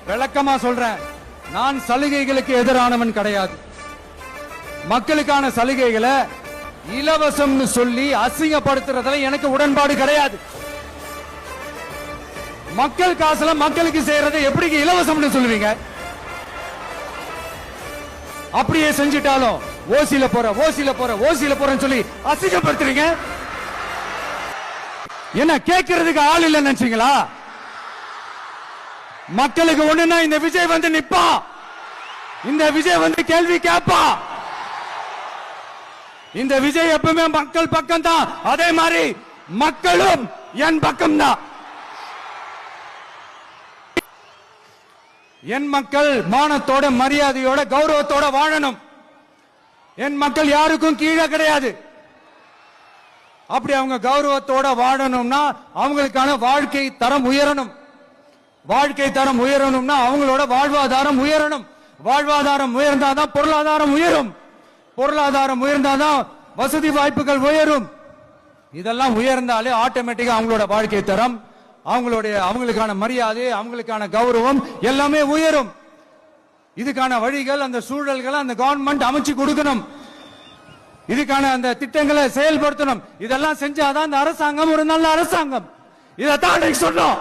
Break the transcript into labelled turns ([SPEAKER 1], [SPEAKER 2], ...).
[SPEAKER 1] விளக்கமா சொல்றேன், நான் சலுகைகளுக்கு எதிரானவன் கிடையாது. மக்களுக்கான சலுகைகளை இலவசம்னு சொல்லி அசிங்கப்படுத்துறதுல எனக்கு உடன்பாடு கிடையாது. மக்கள் காசுல மக்களுக்கு செய்யறதை எப்படி இலவசம்னு சொல்லுவீங்க? அப்படியே செஞ்சிட்டாலும் ஓசில போறேன்னு சொல்லி அசிங்கப்படுத்துறீங்க. என்ன கேட்கறதுக்கு ஆள் இல்ல நினைச்சீங்களா? மக்களுக்கு ஒண்ணுன்னா இந்த விஜய் வந்து நிப்பா, இந்த விஜய் வந்து கேள்வி கேட்பா. இந்த விஜய் எப்பவுமே மக்கள் பக்கம் தான், அதே மாதிரி மக்களும் என் பக்கம் தான். என் மக்கள் மானத்தோட மரியாதையோட கௌரவத்தோட வாழணும். என் மக்கள் யாருக்கும் கீழே கிடையாது. அப்படி அவங்க கௌரவத்தோட வாழணும்னா அவங்களுக்கான வாழ்க்கை தரம் உயரணும். வாழ்க்கை தரம் உயரணும்னா அவங்களோட வாழ்வாதாரம் உயரணும். வாழ்வாதாரம் உயர்ந்தாதான் பொருளாதாரம் உயரும். பொருளாதாரம் உயர்ந்தாதான் வசதி வாய்ப்புகள் உயரும். இதெல்லாம் உயர்ந்தாலே ஆட்டோமேட்டிக்கா அவங்களோட வாழ்க்கை தரம், அவங்களுக்கான மரியாதை, அவங்களுக்கான கௌரவம் எல்லாமே உயரும். இதுக்கான வழிகள், அந்த சூழல்களை அந்த கவர்மெண்ட் அமைச்சு கொடுக்கணும். இதுக்கான அந்த திட்டங்களை செயல்படுத்தணும். இதெல்லாம் செஞ்சாதான் அந்த அரசாங்கம் ஒரு நல்ல அரசாங்கம். இதைத்தான் சொன்னோம்.